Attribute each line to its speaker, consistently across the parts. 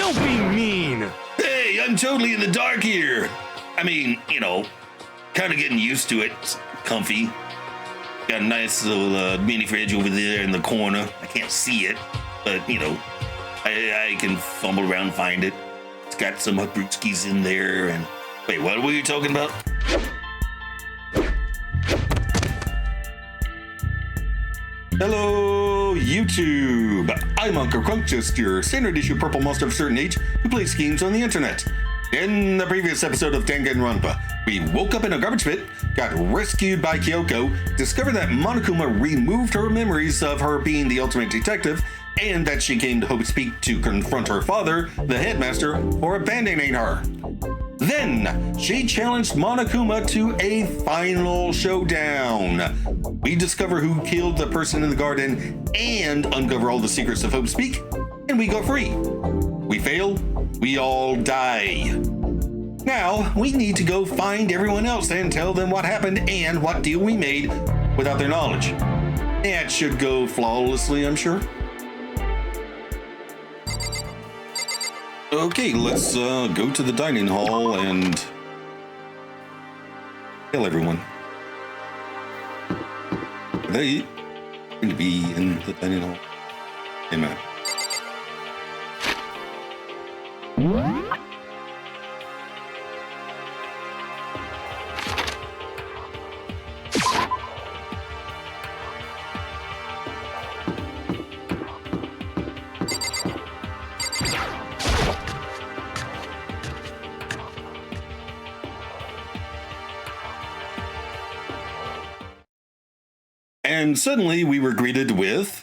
Speaker 1: Don't be mean!
Speaker 2: Hey, I'm totally in the dark here. I mean, you know, kind of getting used to it. It's comfy. Got a nice little mini fridge over there in the corner. I can't see it, but, you know, I can fumble around and find it. It's got some brewskis in there and... Wait, what were you talking about? Hello, YouTube! I'm Unca Crunk, just your standard issue purple monster of a certain age who plays games on the internet. In the previous episode of Danganronpa, we woke up in a garbage pit, got rescued by Kyoko, discovered that Monokuma removed her memories of her being the ultimate detective, and that she came to Hope's Peak to confront her father, the headmaster, for abandoning her. Then, she challenged Monokuma to a final showdown. We discover who killed the person in the garden and uncover all the secrets of Hope's Peak, and we go free. We fail, we all die. Now, we need to go find everyone else and tell them what happened and what deal we made without their knowledge. That should go flawlessly, I'm sure. Okay, let's go to the dining hall and tell everyone. They going to be in the dining hall. Amen. And suddenly we were greeted with...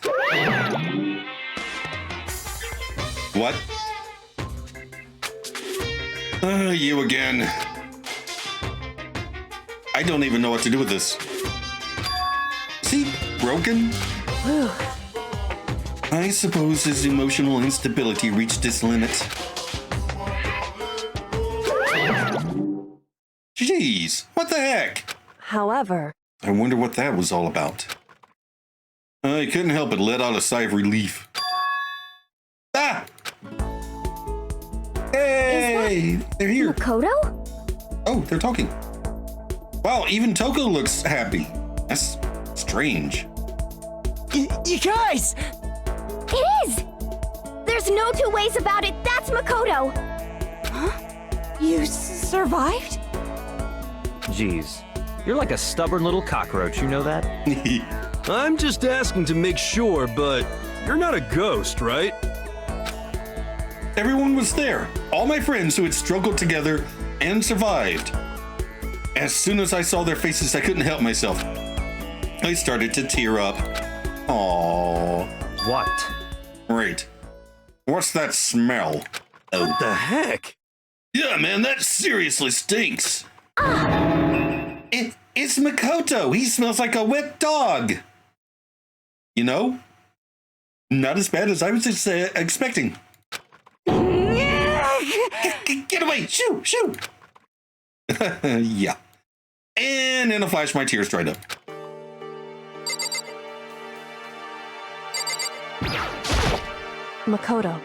Speaker 2: What? You again. I don't even know what to do with this. Is he broken? I suppose his emotional instability reached its limit. Jeez, what the heck?
Speaker 3: However...
Speaker 2: I wonder what that was all about. I couldn't help but let out a sigh of relief. Ah! Hey! They're here.
Speaker 3: Makoto?
Speaker 2: Oh, they're talking. Wow, even Toko looks happy. That's strange.
Speaker 1: You guys!
Speaker 3: It is! There's no two ways about it. That's Makoto!
Speaker 4: Huh? You survived?
Speaker 1: Jeez, you're like a stubborn little cockroach, you know that? I'm just asking to make sure, but you're not a ghost, right?
Speaker 2: Everyone was there. All my friends who had struggled together and survived. As soon as I saw their faces, I couldn't help myself. I started to tear up. Aww.
Speaker 1: What?
Speaker 2: Right. What's that smell?
Speaker 1: What the heck?
Speaker 2: Yeah, man, that seriously stinks. It's Makoto. He smells like a wet dog. You know? Not as bad as I was expecting. Get away! Shoo! Shoo! Yeah. And in a flash, my tears dried up.
Speaker 3: Makoto.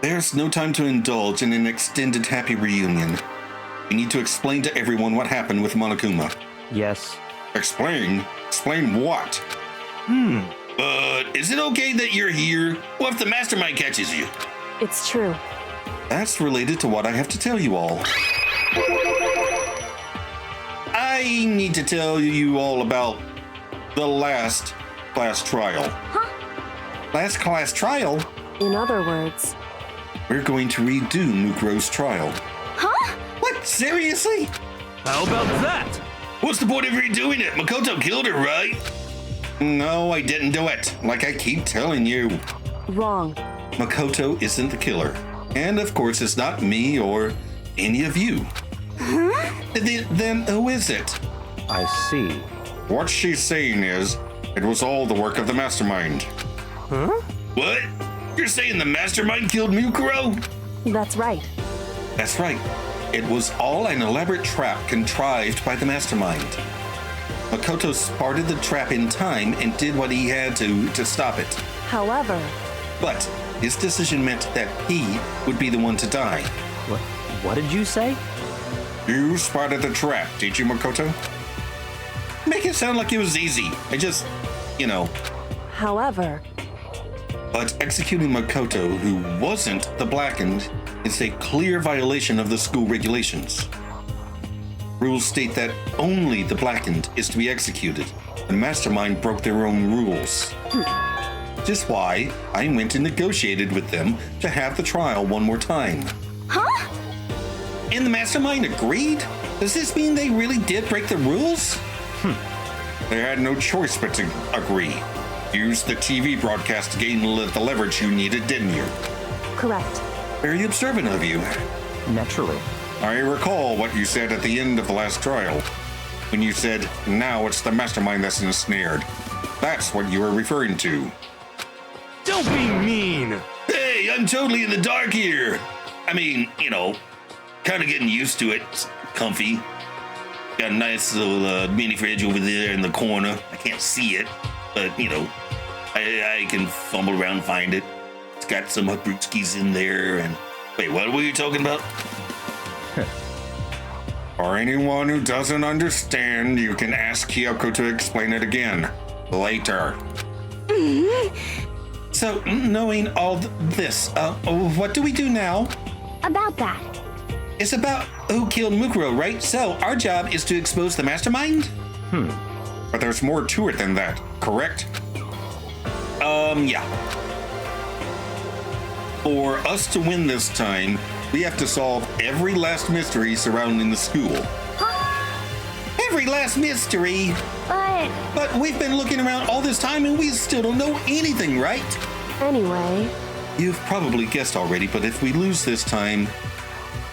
Speaker 2: There's no time to indulge in an extended happy reunion. We need to explain to everyone what happened with Monokuma.
Speaker 1: Yes.
Speaker 2: Explain? Explain what? Is it okay that you're here? What if the mastermind catches you?
Speaker 3: It's true.
Speaker 2: That's related to what I have to tell you all. I need to tell you all about the last class trial.
Speaker 3: Huh?
Speaker 2: Last class trial?
Speaker 3: In other words...
Speaker 2: We're going to redo Mukuro's trial.
Speaker 3: Huh?
Speaker 2: What? Seriously?
Speaker 1: How about that?
Speaker 2: What's the point of redoing it? Makoto killed her, right? No, I didn't do it. Like I keep telling you.
Speaker 3: Wrong.
Speaker 2: Makoto isn't the killer. And of course, it's not me or any of you.
Speaker 3: Huh?
Speaker 2: Then who is it?
Speaker 1: I see.
Speaker 2: What she's saying is, it was all the work of the mastermind.
Speaker 1: Huh?
Speaker 2: What? You're saying the mastermind killed Mukuro?
Speaker 3: That's right.
Speaker 2: That's right. It was all an elaborate trap contrived by the mastermind. Makoto spotted the trap in time and did what he had to stop it.
Speaker 3: However...
Speaker 2: But His decision meant that he would be the one to die.
Speaker 1: What did you say?
Speaker 2: You spotted the trap, did you, Makoto? Make it sound like it was easy. I just,
Speaker 4: However,
Speaker 2: But executing Makoto, who wasn't the Blackened, is a clear violation of the school regulations. Rules state that only the Blackened is to be executed. The Mastermind broke their own rules. Just why I went and negotiated with them to have the trial one more time.
Speaker 3: Huh?
Speaker 2: And the Mastermind agreed? Does this mean they really did break the rules? They had no choice but to agree. Used the TV broadcast to gain the leverage you needed, didn't you?
Speaker 4: correct.
Speaker 2: Very observant of you.
Speaker 1: Naturally.
Speaker 2: I recall what you said at the end of the last trial. When you said, now it's the Mastermind that's ensnared. That's what you were referring to.
Speaker 1: Don't be mean!
Speaker 2: Hey, I'm totally in the dark here. I mean, kind of getting used to it. It's comfy. Got a nice little mini fridge over there in the corner. I can't see it, but, I can fumble around and find it. It's got some brewskis in there and... Wait, what were you talking about? For anyone who doesn't understand, you can ask Kyoko to explain it again. Later. So, knowing all this, what do we do now?
Speaker 3: About that.
Speaker 2: It's about who killed Mukuro, right? So, our job is to expose the Mastermind? But there's more to it than that, correct? Yeah. For us to win this time, we have to solve every last mystery surrounding the school. Every last mystery? But we've been looking around all this time and we still don't know anything, right?
Speaker 4: Anyway,
Speaker 2: You've probably guessed already, but if we lose this time,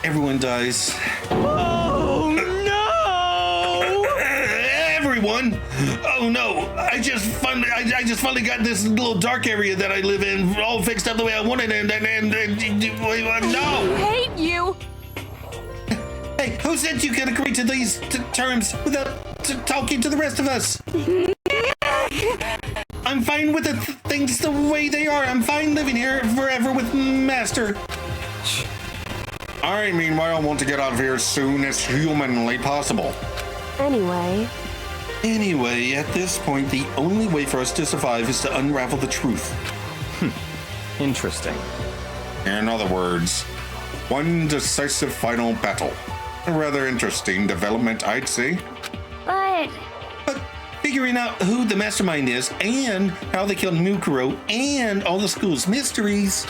Speaker 2: everyone dies.
Speaker 1: Oh, no!
Speaker 2: Everyone? Oh no! I just finally got this little dark area that I live in all fixed up the way I wanted, and no!
Speaker 4: hate you.
Speaker 2: Hey, who said you could agree to these terms without talking to the rest of us? I'm fine with the things the way they are. I'm fine living here forever with Master. I, meanwhile, want to get out of here as soon as humanly possible. Anyway, at this point, the only way for us to survive is to unravel the truth.
Speaker 1: Interesting.
Speaker 2: In other words, one decisive final battle. A rather interesting development, I'd say.
Speaker 3: But
Speaker 2: Figuring out who the Mastermind is and how they killed Mukuro and all the school's mysteries.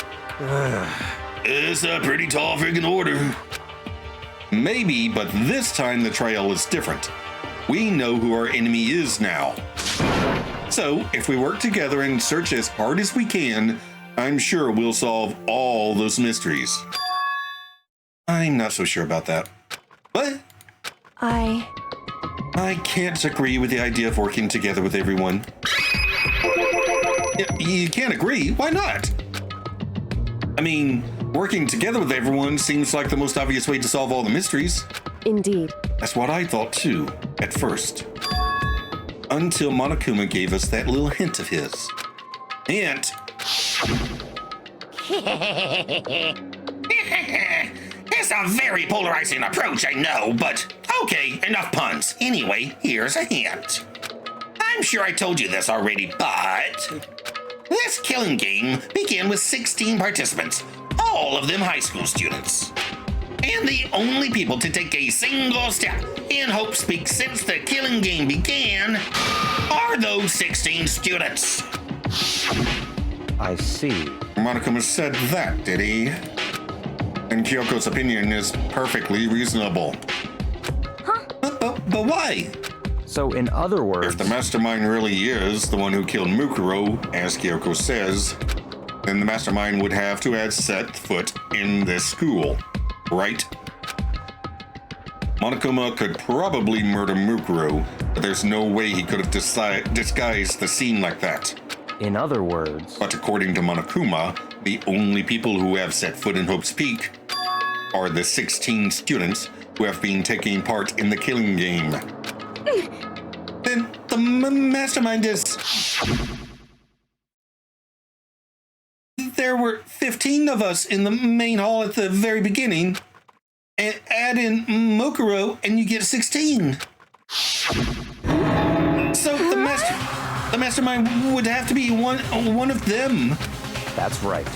Speaker 2: It's a pretty tall friggin' order. Maybe, but this time the trial is different. We know who our enemy is now. So, if we work together and search as hard as we can, I'm sure we'll solve all those mysteries. I'm not so sure about that. What? I can't agree with the idea of working together with everyone. You can't agree? Why not? I mean, working together with everyone seems like the most obvious way to solve all the mysteries.
Speaker 4: Indeed.
Speaker 2: That's what I thought too, at first. Until Monokuma gave us that little hint of his. Hint? It's a very polarizing approach, I know, but okay, enough puns. Anyway, here's a hint. I'm sure I told you this already, but this killing game began with 16 participants, all of them high school students. And the only people to take a single step in Hope Speak since the killing game began are those 16 students.
Speaker 1: I see.
Speaker 2: Monokuma said that, did he? And Kyoko's opinion is perfectly reasonable.
Speaker 3: Huh?
Speaker 2: But why?
Speaker 1: So, in other words...
Speaker 2: If the Mastermind really is the one who killed Mukuro, as Kyoko says, then the Mastermind would have to have set foot in this school, right? Monokuma could probably murder Mukuro, but there's no way he could have disguised the scene like that.
Speaker 1: In other words...
Speaker 2: But according to Monokuma, the only people who have set foot in Hope's Peak are the 16 students who have been taking part in the killing game. Then the Mastermind is... There were 15 of us in the main hall at the very beginning, and add in Mokuro, and you get 16. So the mastermind would have to be one of them.
Speaker 1: That's right.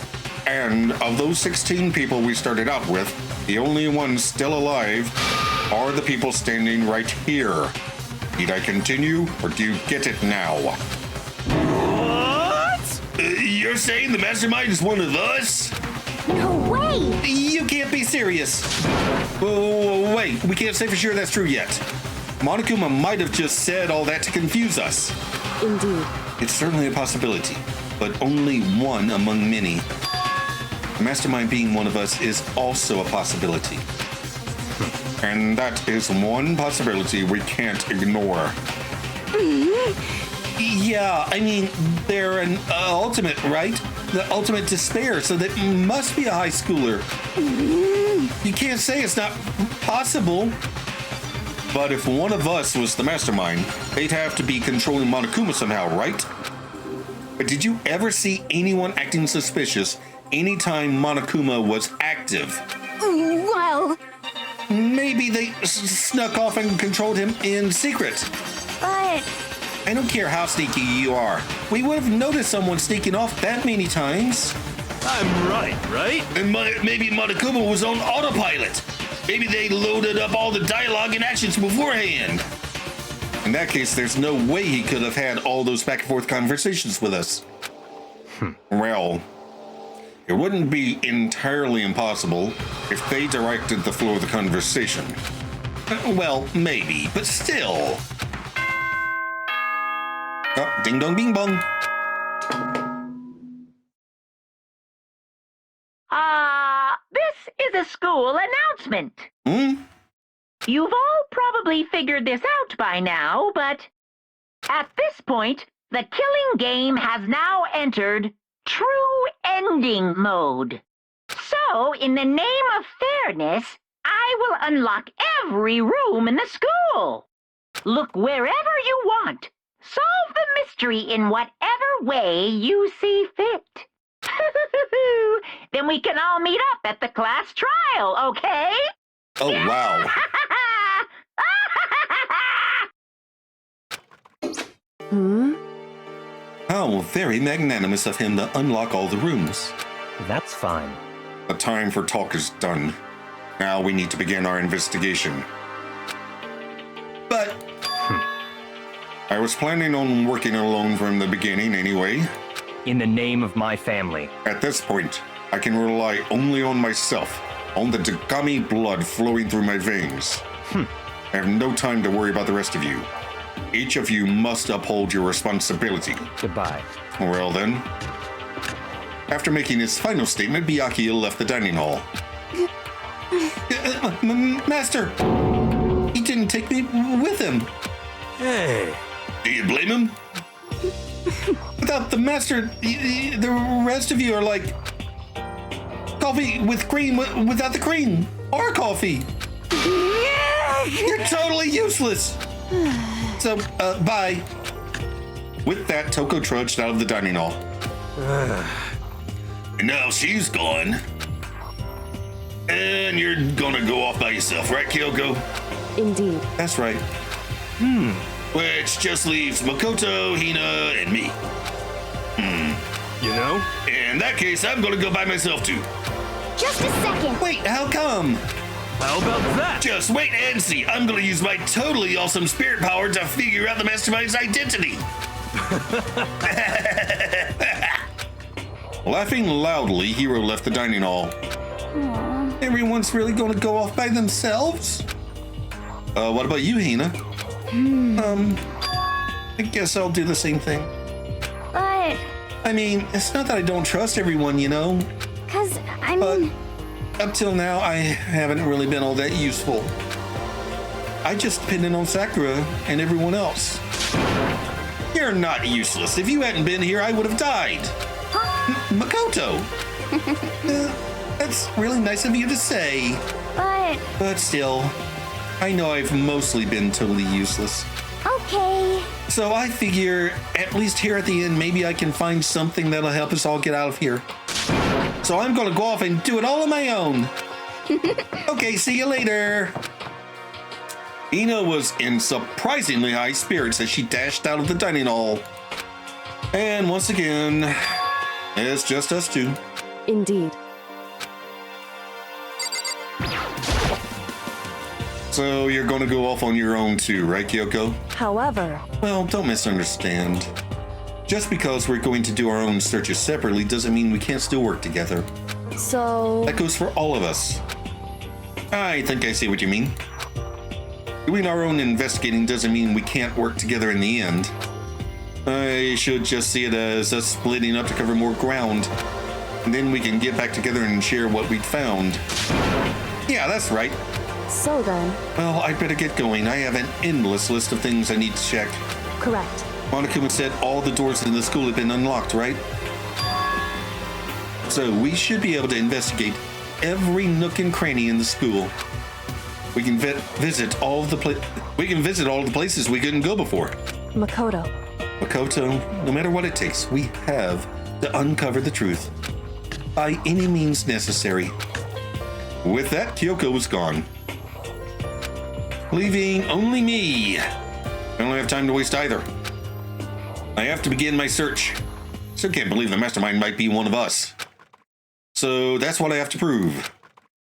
Speaker 2: And of those 16 people we started out with, the only ones still alive are the people standing right here. Need I continue, or do you get it now?
Speaker 1: What?
Speaker 2: You're saying the mastermind is one of us?
Speaker 3: No way!
Speaker 2: You can't be serious. Oh, wait, we can't say for sure that's true yet. Monokuma might have just said all that to confuse us.
Speaker 4: Indeed.
Speaker 2: It's certainly a possibility, but only one among many. The mastermind being one of us is also a possibility. And that is one possibility we can't ignore. Yeah, I mean, they're an ultimate, right? The ultimate despair, so that must be a high schooler. You can't say it's not possible. But if one of us was the mastermind, they'd have to be controlling Monokuma somehow, right? But did you ever see anyone acting suspicious anytime Monokuma was active?
Speaker 3: Well,
Speaker 2: Maybe they snuck off and controlled him in secret.
Speaker 3: but
Speaker 2: I don't care how sneaky you are. We would have noticed someone sneaking off that many times.
Speaker 1: I'm right?
Speaker 2: And maybe Monokuma was on autopilot. Maybe they loaded up all the dialogue and actions beforehand. In that case, there's no way he could have had all those back and forth conversations with us. Well, it wouldn't be entirely impossible if they directed the flow of the conversation. Well, maybe, but still. Oh, ding dong bing bong.
Speaker 5: This is a school announcement.
Speaker 2: Hmm?
Speaker 5: You've all probably figured this out by now, but at this point, the killing game has now entered true ending mode. So, in the name of fairness, I will unlock every room in the school. Look wherever you want. Solve the mystery in whatever way you see fit. Then we can all meet up at the class trial, okay?
Speaker 2: Oh, wow. How very magnanimous of him to unlock all the rooms.
Speaker 1: That's fine.
Speaker 2: The time for talk is done. Now we need to begin our investigation. But I was planning on working alone from the beginning anyway.
Speaker 1: In the name of my family.
Speaker 2: At this point, I can rely only on myself, on the Dagami blood flowing through my veins. I have no time to worry about the rest of you. Each of you must uphold your responsibility.
Speaker 1: Goodbye.
Speaker 2: Well then. After making his final statement, Byakuya left the dining hall. Master! He didn't take me with him.
Speaker 1: Hey.
Speaker 2: Do you blame him? Without the master, the rest of you are like coffee with cream without the cream. Or coffee. You're totally useless. So, bye. With that, Toko trudged out of the dining hall. And now she's gone. And you're gonna go off by yourself, right, Kyoko?
Speaker 4: Indeed.
Speaker 2: That's right. Which just leaves Makoto, Hina, and me.
Speaker 1: You know?
Speaker 2: In that case, I'm gonna go by myself too.
Speaker 3: just a second.
Speaker 2: Wait, how come?
Speaker 1: How about that?
Speaker 2: Just wait and see. I'm gonna use my totally awesome spirit power to figure out the mastermind's identity. Laughing loudly, Hiro left the dining hall. Everyone's really gonna go off by themselves? What about you, Hina? I guess I'll do the same thing.
Speaker 3: But,
Speaker 2: I mean, it's not that I don't trust everyone, you know,
Speaker 3: 'cause, I
Speaker 2: but
Speaker 3: mean,
Speaker 2: up till now, I haven't really been all that useful. I just depended on Sakura and everyone else. You're not useless. If you hadn't been here, I would have died. Makoto! That's really nice of you to say. But still, I know I've mostly been totally useless.
Speaker 3: okay.
Speaker 2: So I figure, at least here at the end, maybe I can find something that'll help us all get out of here. so I'm gonna go off and do it all on my own. Okay, see you later. Ina was in surprisingly high spirits as she dashed out of the dining hall. And once again, it's just us two.
Speaker 4: Indeed.
Speaker 2: So you're gonna go off on your own too, right, Kyoko?
Speaker 4: However,
Speaker 2: Well, don't misunderstand. Just because we're going to do our own searches separately doesn't mean we can't still work together.
Speaker 4: so
Speaker 2: That goes for all of us. I think I see what you mean. Doing our own investigating doesn't mean we can't work together in the end. I should just see it as us splitting up to cover more ground. And then we can get back together and share what we'd found. Yeah, that's right.
Speaker 4: so then,
Speaker 2: Well, I'd better get going. I have an endless list of things I need to check.
Speaker 4: correct.
Speaker 2: Monokuma said all the doors in the school have been unlocked, right? So we should be able to investigate every nook and cranny in the school. We can visit all of the places we couldn't go before.
Speaker 4: Makoto.
Speaker 2: Makoto, no matter what it takes, we have to uncover the truth by any means necessary. With that, Kyoko was gone, leaving only me. I don't have time to waste either. I have to begin my search. Still can't believe the mastermind might be one of us. So that's what I have to prove.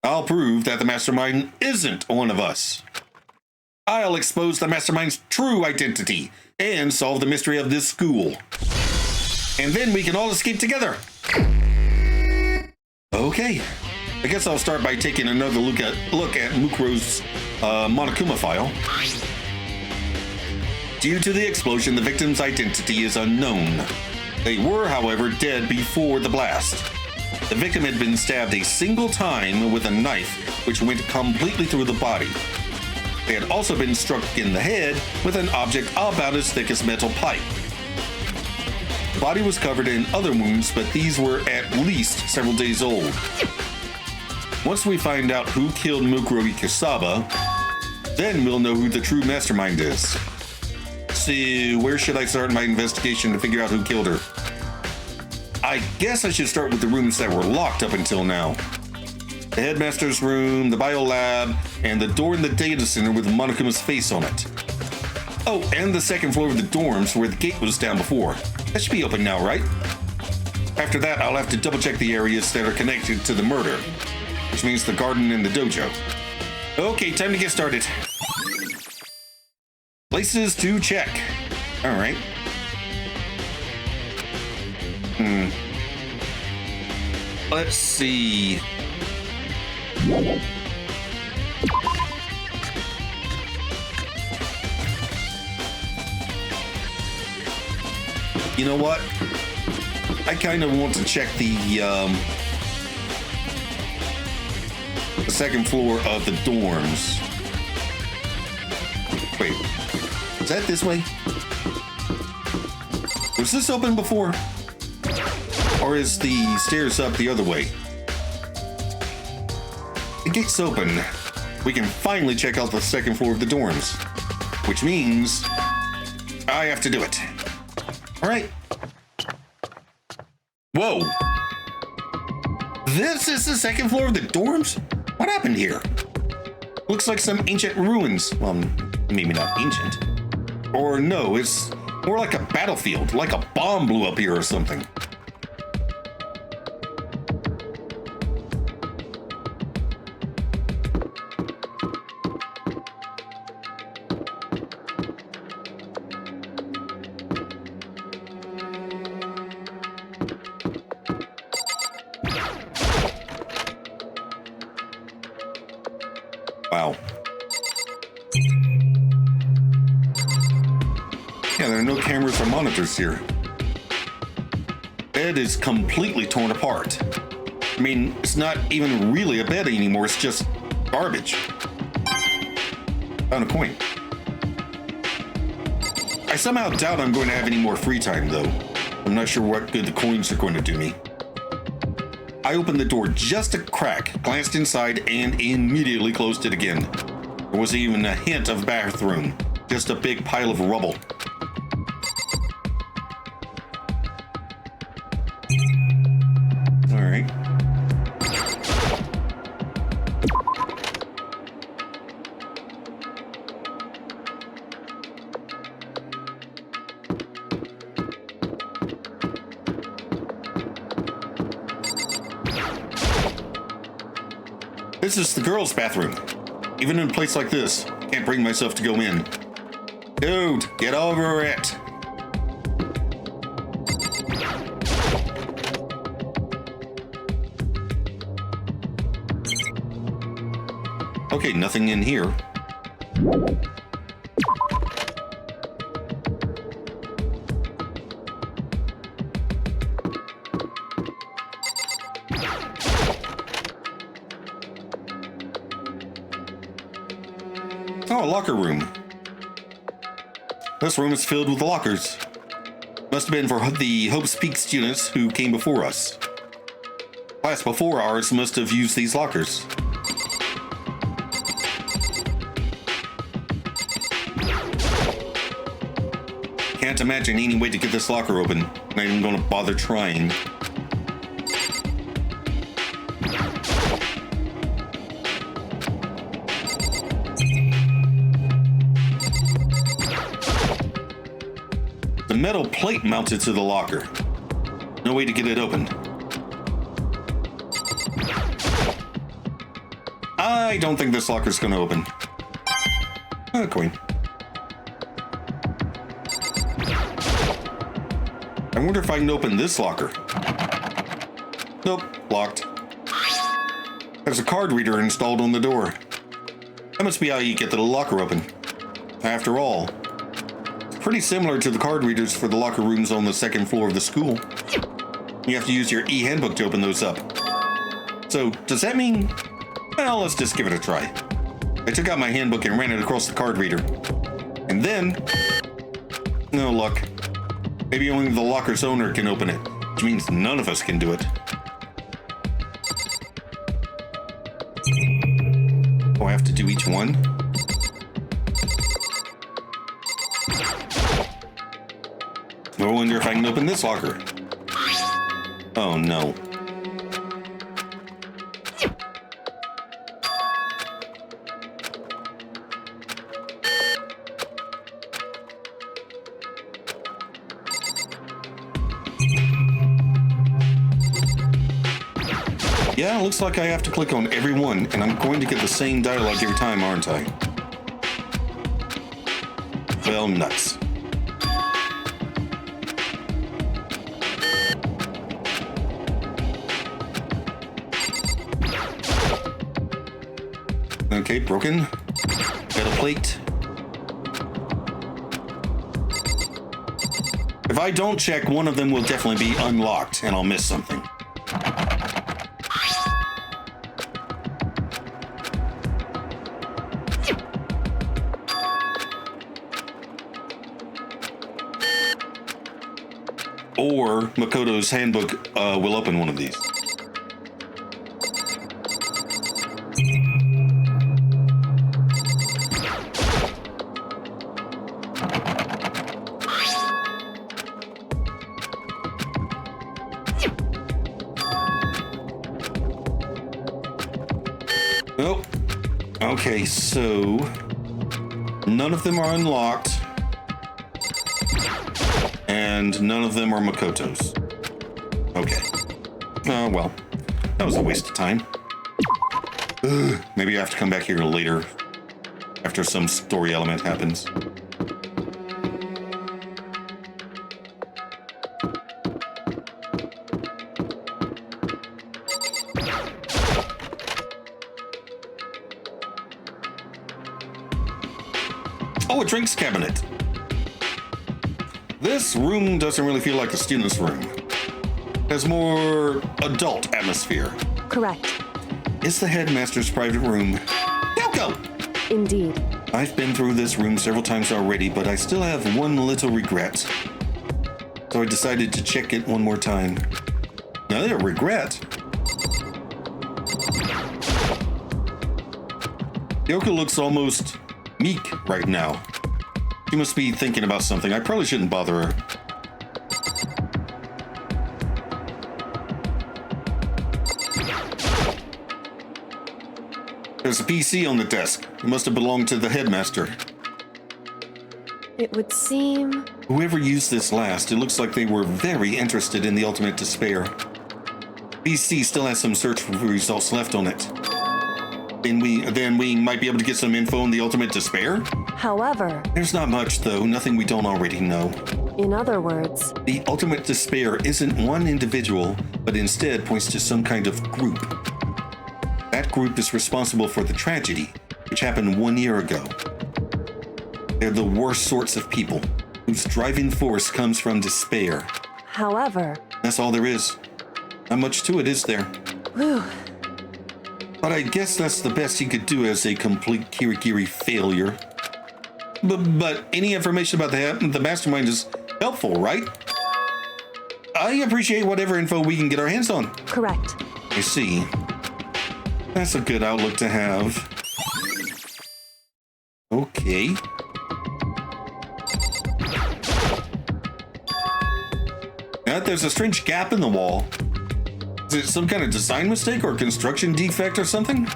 Speaker 2: I'll prove that the mastermind isn't one of us. I'll expose the mastermind's true identity and solve the mystery of this school. And then we can all escape together. Okay. I guess I'll start by taking another look at Mukuro's Monokuma file. Due to the explosion, the victim's identity is unknown. They were, however, dead before the blast. The victim had been stabbed a single time with a knife, which went completely through the body. They had also been struck in the head with an object about as thick as metal pipe. The body was covered in other wounds, but these were at least several days old. Once we find out who killed Mukuro Ikusaba, then we'll know who the true mastermind is. So, where should I start my investigation to figure out who killed her? I guess I should start with the rooms that were locked up until now. The headmaster's room, the bio lab, and the door in the data center with Monokuma's face on it. Oh, and the second floor of the dorms where the gate was down before. That should be open now, right? After that, I'll have to double check the areas that are connected to the murder, which means the garden and the dojo. Okay, time to get started. Places to check. All right. Let's see. You know what? I kind of want to check the second floor of the dorms. Wait, is that this way? Was this open before? Or is the stairs up the other way? The gate's open. We can finally check out the second floor of the dorms, which means I have to do it. All right. Whoa. This is the second floor of the dorms? What happened here? Looks like some ancient ruins. Well, maybe not ancient. Or no, it's more like a battlefield, like a bomb blew up here or something. Wow. Yeah, there are no cameras or monitors here. Bed is completely torn apart. I mean, it's not even really a bed anymore, it's just garbage. Found a coin. I somehow doubt I'm going to have any more free time, though. I'm not sure what good the coins are going to do me. I opened the door just a crack, glanced inside, and immediately closed it again. There wasn't even a hint of bathroom, just a big pile of rubble. All right. This is the girls' bathroom. Even in a place like this, can't bring myself to go in. Dude, get over it. Okay, nothing in here. Oh, a locker room. This room is filled with lockers. Must have been for the Hope's Peak students who came before us. Class before ours must have used these lockers. Can't imagine any way to get this locker open. Not even gonna bother trying. The metal plate mounted to the locker. No way to get it open. I don't think this locker's gonna open. Oh, coin. I wonder if I can open this locker. Nope, locked. There's a card reader installed on the door. That must be how you get the locker open. After all, it's pretty similar to the card readers for the locker rooms on the second floor of the school. You have to use your e-handbook to open those up. So, does that mean... Well, let's just give it a try. I took out my handbook and ran it across the card reader. And then... No luck. Maybe only the locker's owner can open it, which means none of us can do it. Oh, I have to do each one? I wonder if I can open this locker. Oh no. Yeah, looks like I have to click on every one, and I'm going to get the same dialogue every time, aren't I? Well, nuts. Okay, broken. Got a plate. If I don't check, one of them will definitely be unlocked, and I'll miss something. Or Makoto's handbook will open one of these. Oh, okay, so none of them are unlocked. And none of them are Makoto's. Okay. Oh, well. That was a waste of time. Ugh, maybe I have to come back here later. After some story element happens. Oh, a drinks cabinet. This room doesn't really feel like a student's room. It has more adult atmosphere.
Speaker 4: Correct.
Speaker 2: It's the headmaster's private room. Yoko!
Speaker 4: Indeed.
Speaker 2: I've been through this room several times already, but I still have one little regret. So I decided to check it one more time. Another regret? Yoko looks almost meek right now. She must be thinking about something. I probably shouldn't bother her. There's a PC on the desk. It must have belonged to the headmaster.
Speaker 4: It would seem...
Speaker 2: Whoever used this last, it looks like they were very interested in the ultimate despair. PC still has some search results left on it. then we might be able to get some info on the ultimate despair.
Speaker 4: However,
Speaker 2: There's not much, though. Nothing we don't already know.
Speaker 4: in other words,
Speaker 2: The ultimate despair isn't one individual, but instead points to some kind of group. That group is responsible for the tragedy, which happened 1 year ago. They're the worst sorts of people, whose driving force comes from despair.
Speaker 4: however,
Speaker 2: That's all there is. Not much to it, is there?
Speaker 4: whew,
Speaker 2: But I guess that's the best he could do as a complete Kirigiri failure. But any information about the mastermind is helpful, right? I appreciate whatever info we can get our hands on.
Speaker 4: correct.
Speaker 2: I see. That's a good outlook to have. Okay. There's a strange gap in the wall. Is it some kind of design mistake or construction defect or something?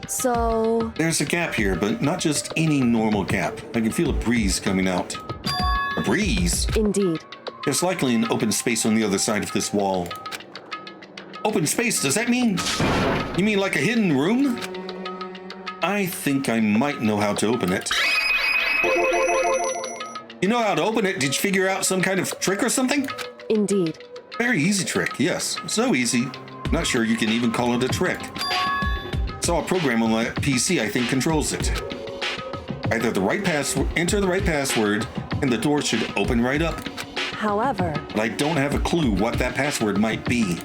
Speaker 4: So,
Speaker 2: There's a gap here, but not just any normal gap. I can feel a breeze coming out. A breeze?
Speaker 4: indeed.
Speaker 2: There's likely an open space on the other side of this wall. Open space, does that mean? You mean like a hidden room? I think I might know how to open it. You know how to open it? Did you figure out some kind of trick or something?
Speaker 4: Indeed.
Speaker 2: Very easy trick, yes. So easy. Not sure you can even call it a trick. Saw a program on that PC I think controls it. Either the right password, enter the right password, and the door should open right up.
Speaker 4: However,
Speaker 2: But I don't have a clue what that password might be.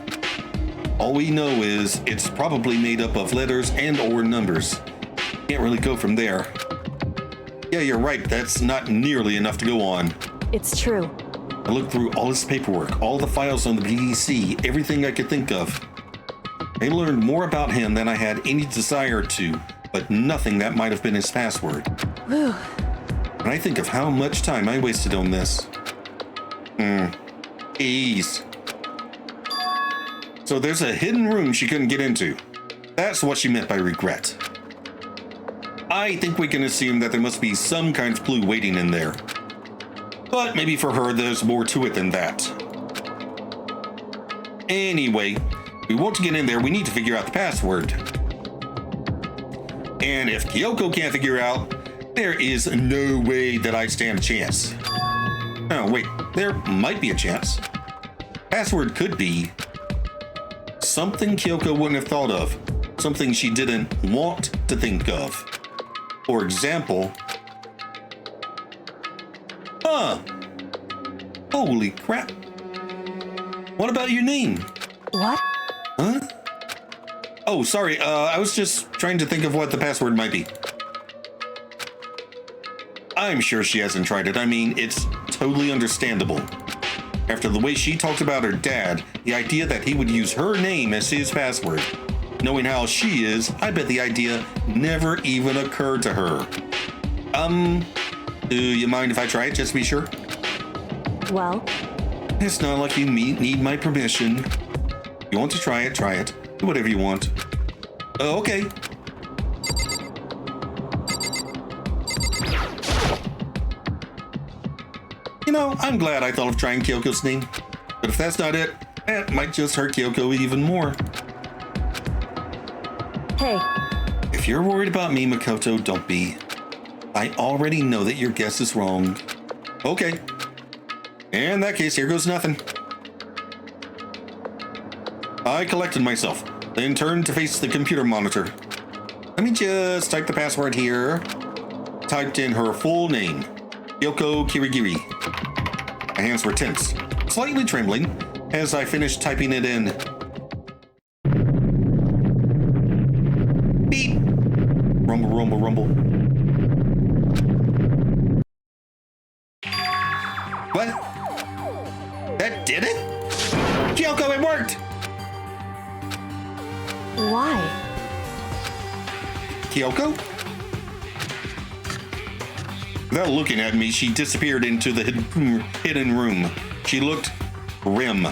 Speaker 2: All we know is it's probably made up of letters and or numbers. Can't really go from there. Yeah, you're right. That's not nearly enough to go on.
Speaker 4: it's true.
Speaker 2: I looked through all his paperwork, all the files on the BDC, everything I could think of. I learned more about him than I had any desire to, but nothing that might have been his password.
Speaker 4: Whew,
Speaker 2: When I think of how much time I wasted on this. Ease. So there's a hidden room she couldn't get into. That's what she meant by regret. I think we can assume that there must be some kind of clue waiting in there. But maybe for her, there's more to it than that. Anyway, if we want to get in there, we need to figure out the password. And if Kyoko can't figure out, there is no way that I stand a chance. Oh, wait, there might be a chance. Password could be something Kyoko wouldn't have thought of, something she didn't want to think of. For example, holy crap. What about your name?
Speaker 4: what?
Speaker 2: Huh? Oh, sorry, I was just trying to think of what the password might be. I'm sure she hasn't tried it. I mean, it's totally understandable. After the way she talked about her dad, the idea that he would use her name as his password. Knowing how she is, I bet the idea never even occurred to her. Do you mind if I try it just to be sure?
Speaker 4: Well,
Speaker 2: It's not like you need my permission. If you want to try it, try it. Do whatever you want. Okay. You know, I'm glad I thought of trying Kyoko's name. But if that's not it, that might just hurt Kyoko even more.
Speaker 4: hey,
Speaker 2: If you're worried about me, Makoto, don't be. I already know that your guess is wrong. Okay. In that case, here goes nothing. I collected myself, then turned to face the computer monitor. Let me just type the password here. Typed in her full name, Kyoko Kirigiri. My hands were tense, slightly trembling, as I finished typing it in. Beep! Rumble, rumble, rumble. What? That did it? Kyoko, it worked!
Speaker 4: why?
Speaker 2: Kyoko? Without looking at me, she disappeared into the hidden room. She looked grim.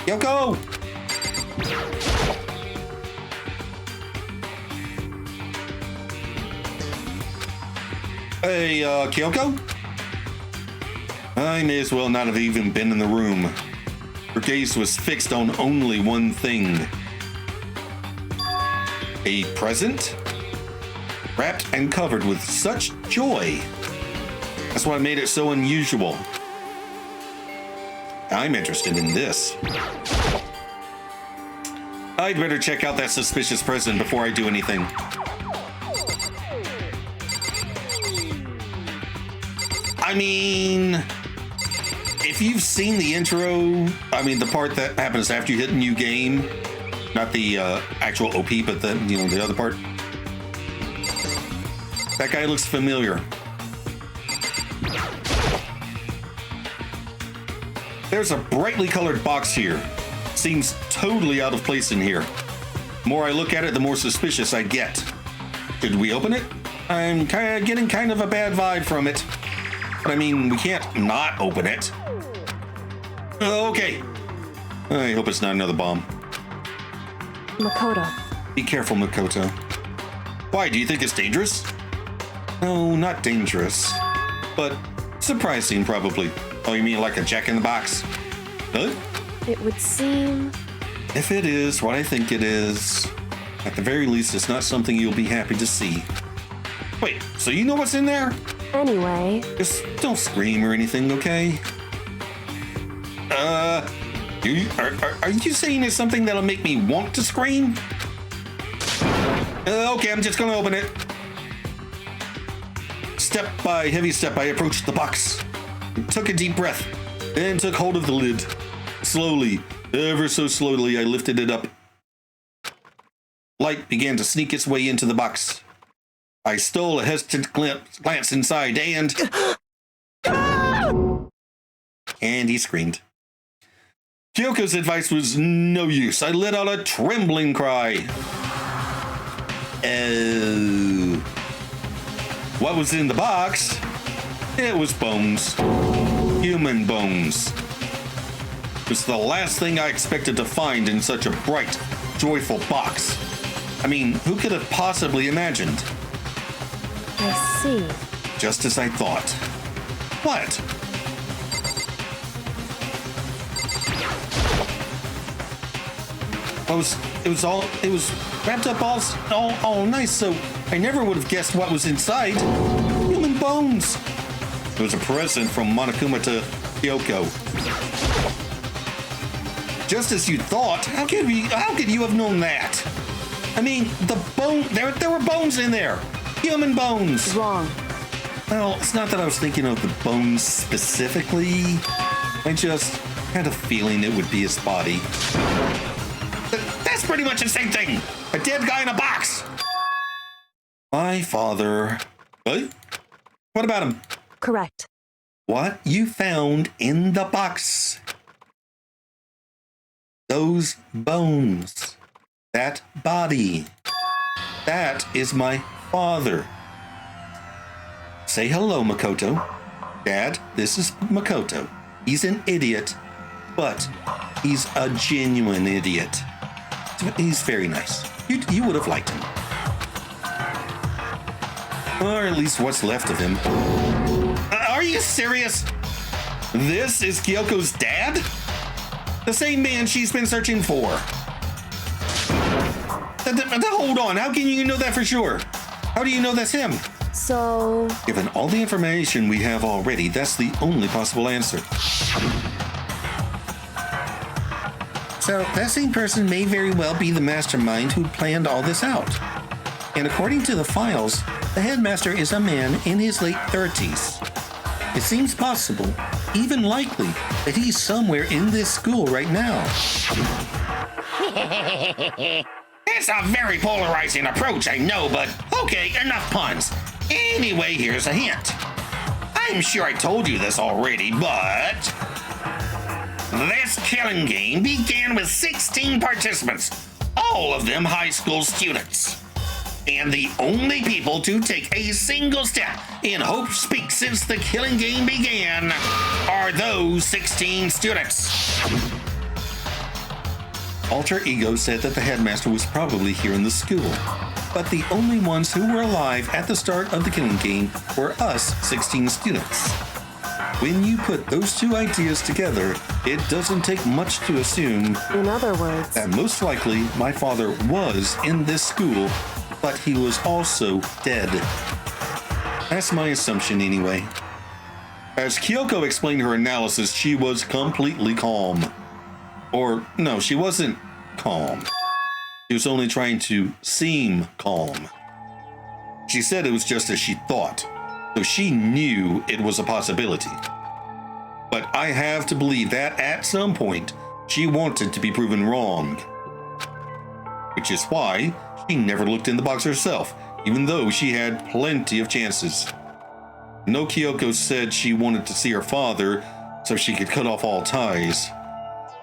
Speaker 2: Kyoko! Hey, Kyoko? I may as well not have even been in the room. Her gaze was fixed on only one thing. A present? Wrapped and covered with such joy. That's what made it so unusual. I'm interested in this. I'd better check out that suspicious present before I do anything. I mean, if you've seen the intro, I mean, the part that happens after you hit a new game, not the actual OP, but the other part. That guy looks familiar. There's a brightly colored box here. Seems totally out of place in here. The more I look at it, the more suspicious I get. Should we open it? I'm getting kind of a bad vibe from it. But I mean, we can't not open it. Okay. I hope it's not another bomb.
Speaker 4: Makoto.
Speaker 2: Be careful, Makoto. Why, do you think it's dangerous? No, not dangerous. But surprising, probably. Oh, you mean like a jack-in-the-box? Huh?
Speaker 4: It would seem...
Speaker 2: If it is what I think it is, at the very least, it's not something you'll be happy to see. Wait, so you know what's in there?
Speaker 4: Anyway...
Speaker 2: Just don't scream or anything, okay? Are you saying it's something that'll make me want to scream? Okay, I'm just gonna open it. Step by heavy step, I approached the box. Took a deep breath, then took hold of the lid. Slowly, ever so slowly, I lifted it up. Light began to sneak its way into the box. I stole a hesitant glance inside and he screamed. Kyoko's advice was no use. I let out a trembling cry. Oh. What was in the box? It was bones. Human bones. It was the last thing I expected to find in such a bright, joyful box. I mean, who could have possibly imagined?
Speaker 4: I see.
Speaker 2: Just as I thought. What? It was wrapped up all nice, so I never would have guessed what was inside. Human bones. It was a present from Monokuma to Kyoko. Just as you thought. How could you have known that? I mean, there were bones in there. Human bones.
Speaker 4: Wrong.
Speaker 2: Well, it's not that I was thinking of the bones specifically. I just had a feeling it would be his body. That's pretty much the same thing. A dead guy in a box. My father. What? What about him?
Speaker 4: Correct.
Speaker 2: What you found in the box. Those bones. That body. That is my father. Say hello, Makoto. Dad, this is Makoto. He's an idiot, but he's a genuine idiot. He's very nice. You would have liked him. Or at least what's left of him. Are you serious? This is Kyoko's dad? The same man she's been searching for. Hold on, how can you know that for sure? How do you know that's him?
Speaker 4: So...
Speaker 2: Given all the information we have already, that's the only possible answer. So, that same person may very well be the mastermind who planned all this out. And according to the files, the headmaster is a man in his late 30s. It seems possible, even likely, that he's somewhere in this school right now. It's a very polarizing approach, I know, but okay, enough puns. Anyway, here's a hint. I'm sure I told you this already, but this killing game began with 16 participants, all of them high school students. And the only people to take a single step in Hope's Peak since the killing game began are those 16 students. Alter Ego said that the headmaster was probably here in the school, but the only ones who were alive at the start of the killing game were us 16 students. When you put those two ideas together, it doesn't take much to assume
Speaker 4: In other words,
Speaker 2: that most likely my father was in this school, but he was also dead. That's my assumption anyway. As Kyoko explained her analysis, she was completely calm. Or, no, she wasn't calm. She was only trying to seem calm. She said it was just as she thought, so she knew it was a possibility. But I have to believe that at some point, she wanted to be proven wrong. Which is why she never looked in the box herself, even though she had plenty of chances. No, Kyoko said she wanted to see her father so she could cut off all ties.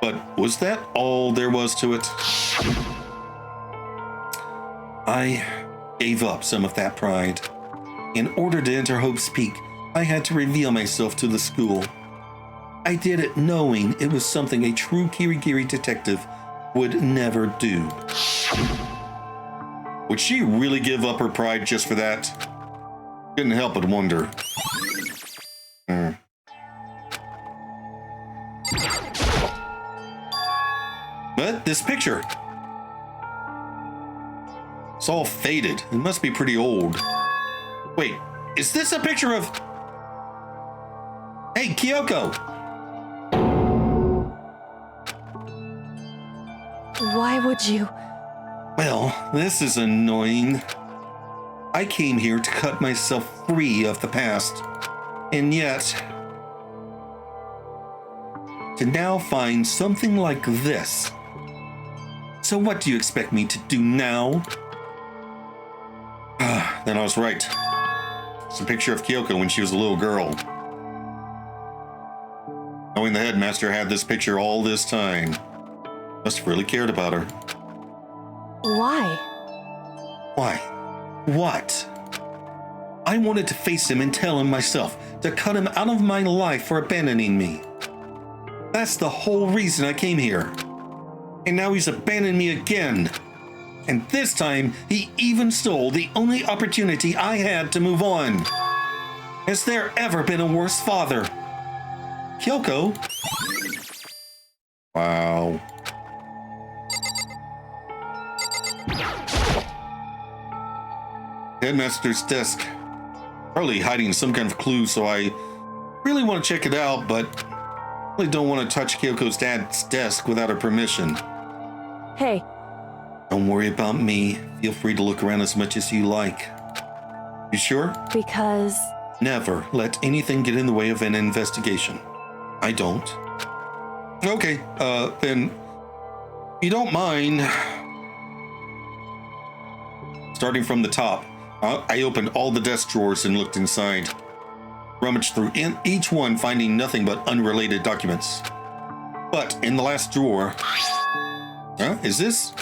Speaker 2: But was that all there was to it? I gave up some of that pride. In order to enter Hope's Peak, I had to reveal myself to the school. I did it knowing it was something a true Kirigiri detective would never do. Would she really give up her pride just for that? Couldn't help but wonder. But this picture. It's all faded. It must be pretty old. Wait, is this a picture of... Hey, Kyoko!
Speaker 4: why would you?
Speaker 2: Well, this is annoying. I came here to cut myself free of the past. And yet... to now find something like this. So what do you expect me to do now? Then I was right. It's a picture of Kyoko when she was a little girl. Knowing the headmaster had this picture all this time, must have really cared about her.
Speaker 4: Why?
Speaker 2: Why? What? I wanted to face him and tell him myself, to cut him out of my life for abandoning me. That's the whole reason I came here. And now he's abandoned me again. And this time, he even stole the only opportunity I had to move on. Has there ever been a worse father? Kyoko? Wow. Headmaster's desk. Probably hiding some kind of clue, so I really want to check it out, but really don't want to touch Kyoko's dad's desk without her permission.
Speaker 4: Hey,
Speaker 2: Don't worry about me. Feel free to look around as much as you like. You sure?
Speaker 4: because
Speaker 2: Never let anything get in the way of an investigation. I don't. Okay, then, if you don't mind, starting from the top, I opened all the desk drawers and looked inside. Rummaged through each one, finding nothing but unrelated documents. But in the last drawer, is this?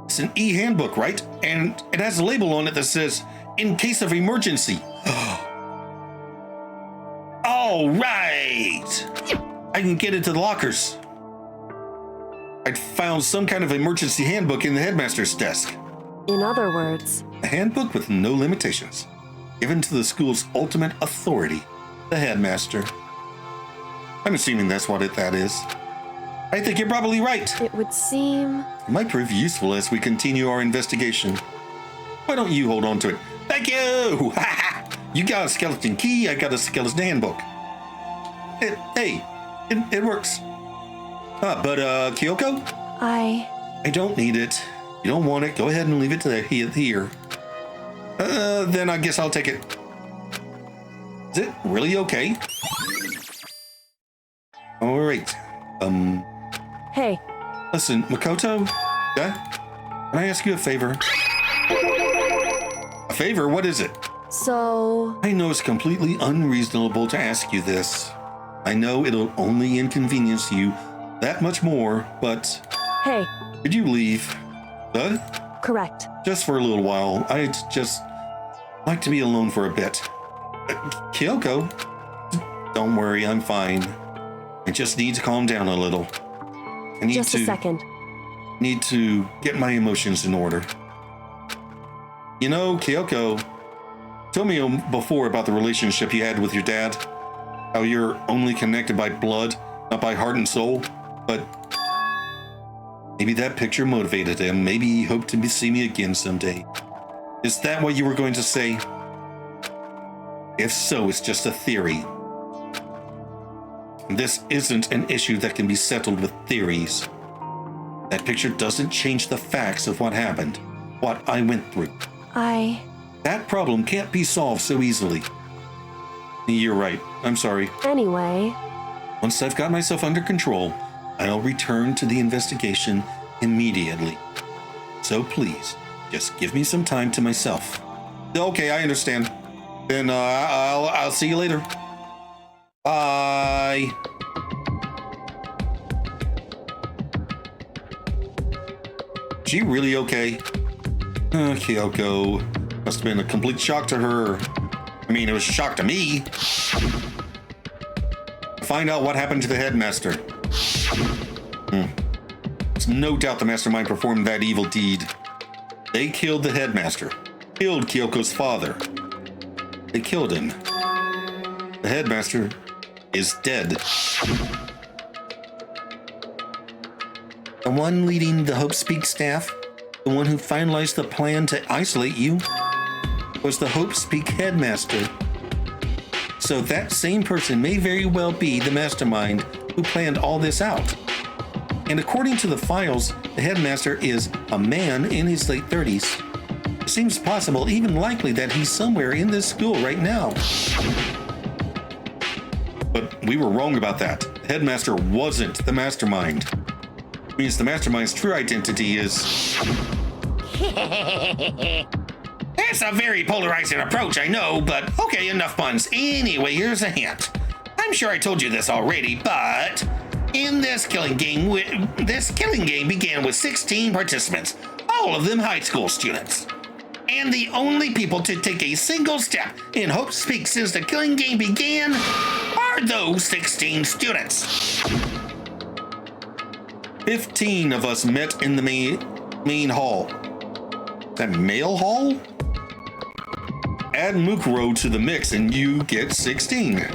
Speaker 2: It's an e-handbook, right? And it has a label on it that says, "In case of emergency." All right! I can get into the lockers. I'd found some kind of emergency handbook in the headmaster's desk.
Speaker 4: in other words,
Speaker 2: A handbook with no limitations, given to the school's ultimate authority, the headmaster. I'm assuming that's what that is. I think you're probably right.
Speaker 4: it would seem...
Speaker 2: It might prove useful as we continue our investigation. Why don't you hold on to it? Thank you! You got a skeleton key, I got a skeleton handbook. It works. But Kyoko?
Speaker 4: I
Speaker 2: don't need it. You don't want it, go ahead and leave it to here. Then I guess I'll take it. Is it really okay? All right.
Speaker 4: Hey,
Speaker 2: Listen, Makoto? Yeah? Can I ask you a favor? A favor? What is it?
Speaker 4: so...
Speaker 2: I know it's completely unreasonable to ask you this. I know it'll only inconvenience you that much more, but
Speaker 4: Hey,
Speaker 2: could you leave?
Speaker 4: correct.
Speaker 2: Just for a little while. I'd just like to be alone for a bit. Kyoko? Don't worry, I'm fine. I just need to calm down a little. I need
Speaker 4: Just
Speaker 2: to
Speaker 4: a second.
Speaker 2: need to get my emotions in order. You know, Kyoko, tell me before about the relationship you had with your dad. how you're only connected by blood, not by heart and soul. But maybe that picture motivated him. Maybe he hoped to see me again someday. Is that what you were going to say? If so, it's just a theory. This isn't an issue that can be settled with theories. That picture doesn't change the facts of what happened, what I went through. That problem can't be solved so easily. You're right. I'm sorry.
Speaker 4: Anyway.
Speaker 2: Once I've got myself under control, I'll return to the investigation immediately. So please, just give me some time to myself. Okay, I understand. Then I'll see you later. Bye. She really okay? Kyoko. Must have been a complete shock to her. I mean, it was a shock to me. Find out what happened to the headmaster. There's no doubt the mastermind performed that evil deed. They killed the headmaster. Killed Kyoko's father. They killed him. The headmaster is dead. The one leading the Hope Speak staff, the one who finalized the plan to isolate you, was the Hope Speak headmaster. So that same person may very well be the mastermind who planned all this out. And according to the files, the headmaster is a man in his late 30s. It seems possible, even likely, that he's somewhere in this school right now. But we were wrong about that. The headmaster wasn't the mastermind. It means the mastermind's true identity is... That's a very polarizing approach, I know, but okay, enough puns. Anyway, here's a hint. I'm sure I told you this already, but in this killing game began with 16 participants, all of them high school students. And the only people to take a single step in Hope Speak since the killing game began are those 16 students. 15 of us met in the main hall. That male hall? Add Mukuro to the mix and you get 16.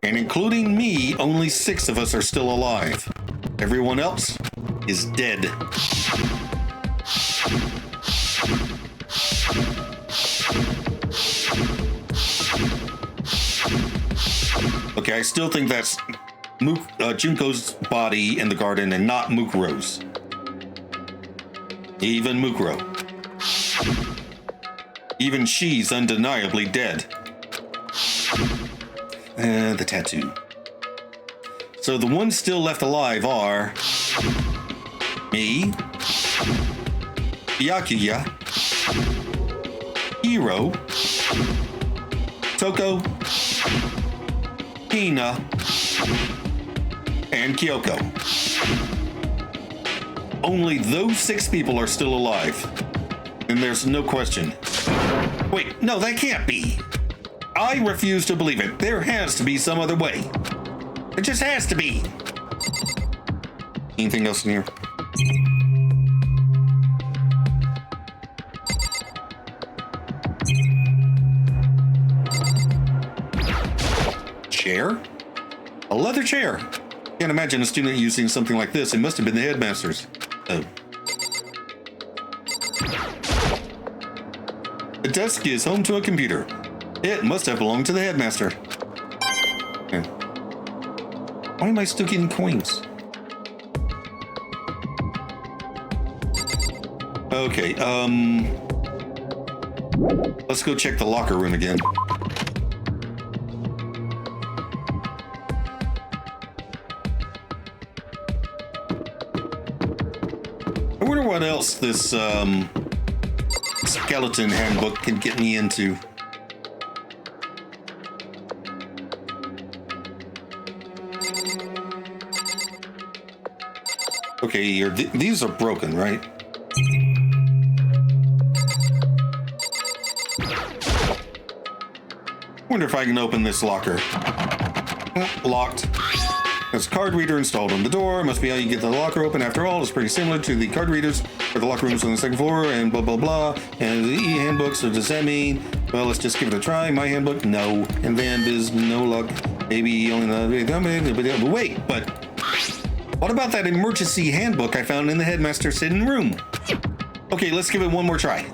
Speaker 2: And including me, only 6 of us are still alive. Everyone else is dead. Okay, I still think that's Junko's body in the garden and not Mukuro's. Even Mukuro. Even she's undeniably dead. The tattoo. So the ones still left alive are... me, Byakuya, Hiro, Toko, Hina, and Kyoko. Only those 6 people are still alive. And there's no question. Wait, no, that can't be. I refuse to believe it. There has to be some other way. It just has to be. Anything else in here? Chair? A leather chair. Can't imagine a student using something like this. It must have been the headmaster's. Oh. The desk is home to a computer. It must have belonged to the headmaster. Yeah. Why am I still getting coins? Okay, let's go check the locker room again. I wonder what else this, skeleton handbook can get me into. Okay, these are broken, right? Wonder if I can open this locker. Locked. There's a card reader installed on the door. Must be how you get the locker open. After all, it's pretty similar to the card readers for the locker rooms on the second floor and blah, blah, blah. And the e-handbook, so does that mean, well, let's just give it a try. My handbook, no. And then biz, no luck. Maybe only the... Wait, but what about that emergency handbook I found in the headmaster's hidden room? Okay, let's give it one more try.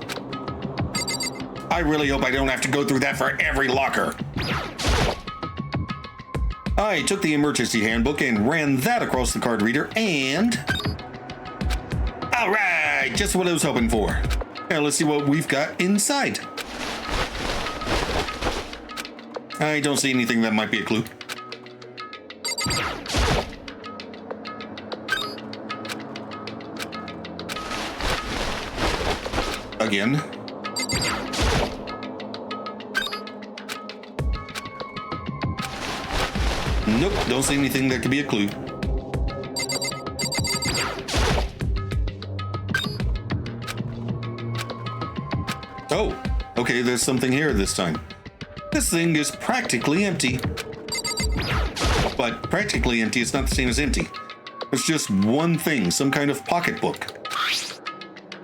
Speaker 2: I really hope I don't have to go through that for every locker. I took the emergency handbook and ran that across the card reader and... All right, just what I was hoping for. Now let's see what we've got inside. I don't see anything that might be a clue. Again. Nope, don't see anything that could be a clue. Oh, okay, there's something here this time. This thing is practically empty. But practically empty is not the same as empty. There's just one thing, some kind of pocketbook.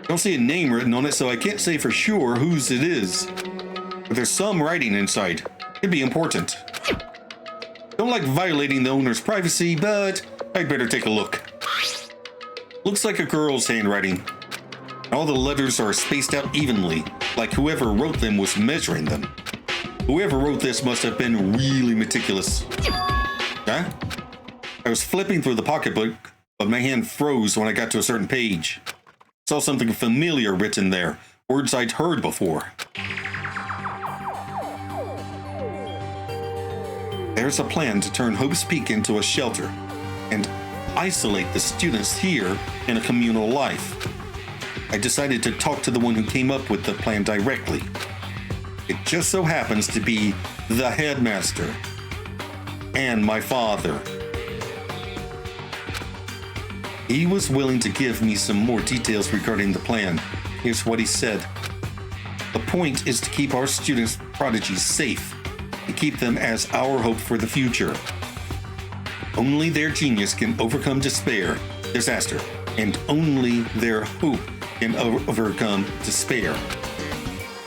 Speaker 2: Don't see a name written on it, so I can't say for sure whose it is. But there's some writing inside. Could be important. Don't like violating the owner's privacy, but I'd better take a look. Looks like a girl's handwriting. All the letters are spaced out evenly, like whoever wrote them was measuring them. Whoever wrote this must have been really meticulous. Huh? I was flipping through the pocketbook, but my hand froze when I got to a certain page. Saw something familiar written there, words I'd heard before. There's a plan to turn Hope's Peak into a shelter and isolate the students here in a communal life. I decided to talk to the one who came up with the plan directly. It just so happens to be the headmaster and my father. He was willing to give me some more details regarding the plan. Here's what he said. The point is to keep our students' prodigies safe, to keep them as our hope for the future. Only their genius can overcome despair, disaster, and only their hope can overcome despair.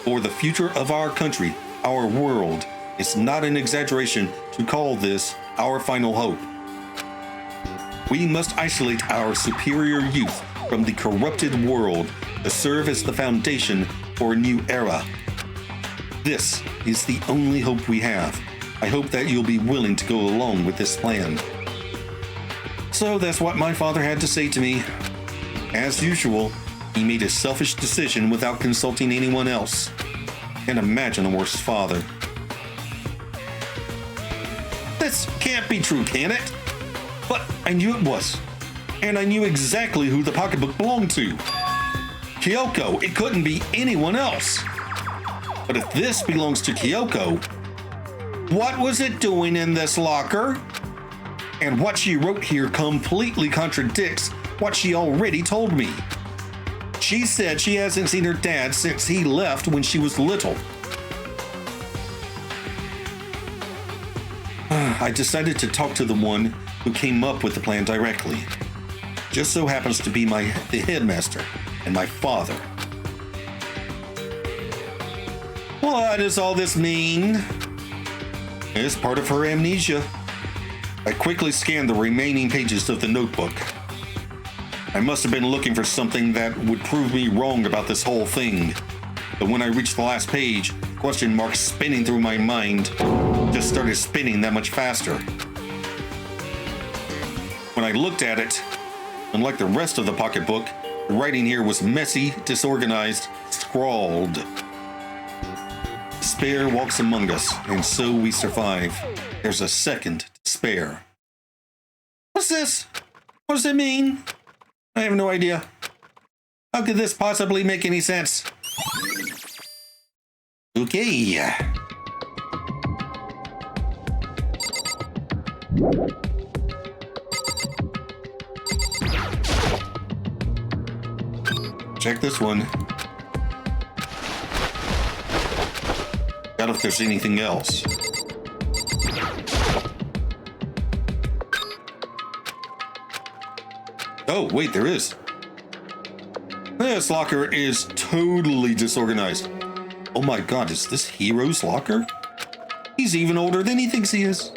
Speaker 2: For the future of our country, our world, it's not an exaggeration to call this our final hope. We must isolate our superior youth from the corrupted world to serve as the foundation for a new era. This is the only hope we have. I hope that you'll be willing to go along with this plan. So that's what my father had to say to me. As usual, he made a selfish decision without consulting anyone else. Can't imagine a worse father. This can't be true, can it? But I knew it was. And I knew exactly who the pocketbook belonged to. Kyoko, it couldn't be anyone else. But if this belongs to Kyoko, what was it doing in this locker? And what she wrote here completely contradicts what she already told me. She said she hasn't seen her dad since he left when she was little. I decided to talk to the one who came up with the plan directly. Just so happens to be the headmaster and my father. What does all this mean? It's part of her amnesia. I quickly scanned the remaining pages of the notebook. I must have been looking for something that would prove me wrong about this whole thing. But when I reached the last page, question marks spinning through my mind just started spinning that much faster. When I looked at it, unlike the rest of the pocketbook, the writing here was messy, disorganized, scrawled. Despair walks among us, and so we survive. There's a second to spare. What's this? What does it mean? I have no idea. How could this possibly make any sense? Okay. Check this one. Doubt if there's anything else. Oh, wait, there is. This locker is totally disorganized. Oh my god, is this Hero's locker? He's even older than he thinks he is.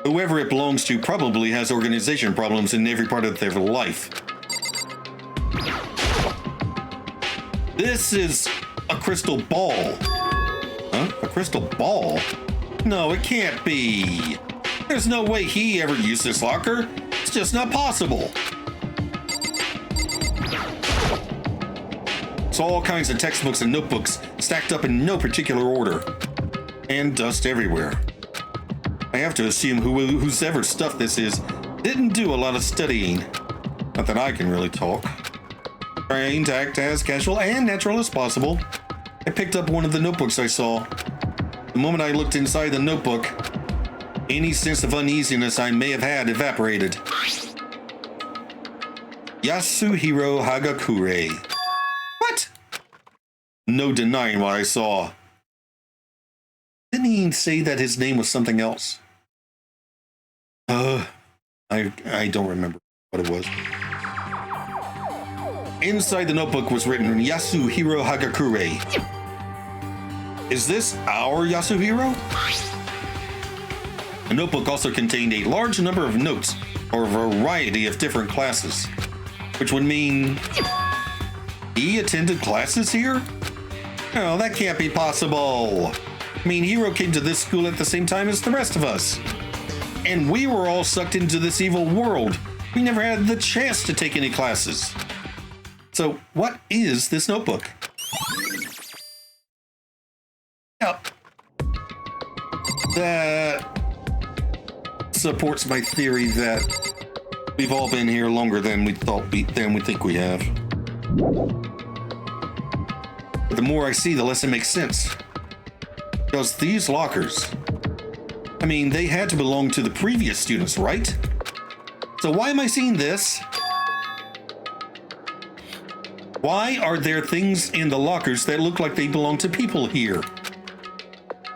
Speaker 2: Whoever it belongs to probably has organization problems in every part of their life. This is a crystal ball. Huh? A crystal ball? No, it can't be. There's no way he ever used this locker. It's just not possible. It's all kinds of textbooks and notebooks stacked up in no particular order. And dust everywhere. I have to assume who's ever stuff this is didn't do a lot of studying. Not that I can really talk. Trying to act as casual and natural as possible, I picked up one of the notebooks I saw. The moment I looked inside the notebook, any sense of uneasiness I may have had evaporated. Yasuhiro Hagakure. What? No denying what I saw. Didn't he say that his name was something else? I don't remember what it was. Inside the notebook was written Yasuhiro Hagakure. Is this our Yasuhiro? The notebook also contained a large number of notes for a variety of different classes, which would mean he attended classes here? No, that can't be possible. I mean, Hiro came to this school at the same time as the rest of us. And we were all sucked into this evil world. We never had the chance to take any classes. So, what is this notebook? Yep. That supports my theory that we've all been here longer than we think we have. But the more I see, the less it makes sense. Because these lockers, I mean, they had to belong to the previous students, right? So why am I seeing this? Why are there things in the lockers that look like they belong to people here?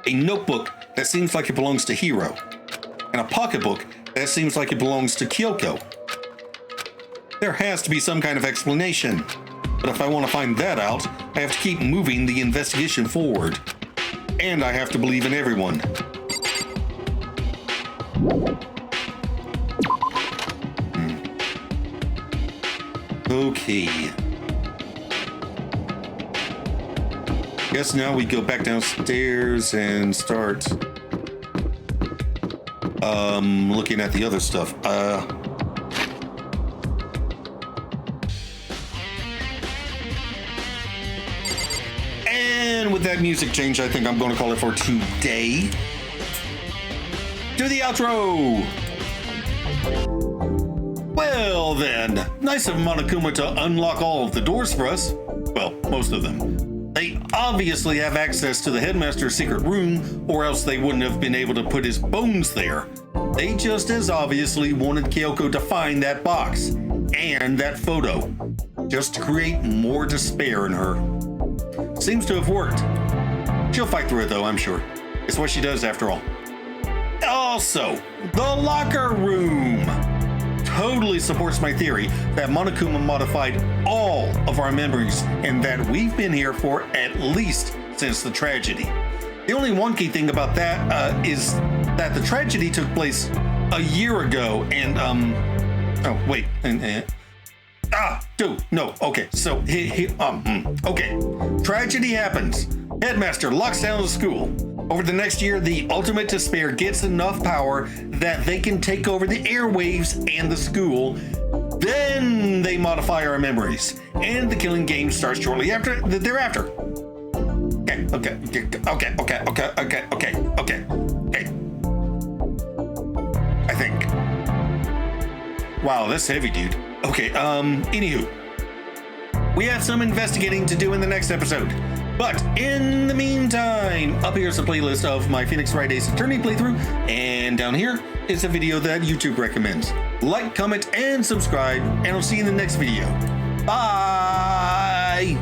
Speaker 2: A notebook that seems like it belongs to Hiro, and a pocketbook that seems like it belongs to Kyoko. There has to be some kind of explanation, but if I want to find that out, I have to keep moving the investigation forward. And I have to believe in everyone. Okay. Guess now we go back downstairs and start looking at the other stuff. And with that music change, I think I'm going to call it for today. Do the outro! Well then, nice of Monokuma to unlock all of the doors for us. Well, most of them. They obviously have access to the headmaster's secret room, or else they wouldn't have been able to put his bones there. They just as obviously wanted Kyoko to find that box and that photo, just to create more despair in her. Seems to have worked. She'll fight through it though, I'm sure. It's what she does after all. Also, the locker room totally supports my theory that Monokuma modified all of our memories and that we've been here for at least since the tragedy. The only wonky thing about that is that the tragedy took place a year ago and oh wait, okay, so okay, tragedy happens. Headmaster locks down the school. Over the next year, the Ultimate Despair gets enough power that they can take over the airwaves and the school. Then they modify our memories, and the killing game starts shortly thereafter. Okay. I think. Wow, that's heavy, dude. Okay, anywho. We have some investigating to do in the next episode. But in the meantime, up here's a playlist of my Phoenix Wright Ace Attorney playthrough, and down here is a video that YouTube recommends. Like, comment, and subscribe, and I'll see you in the next video. Bye!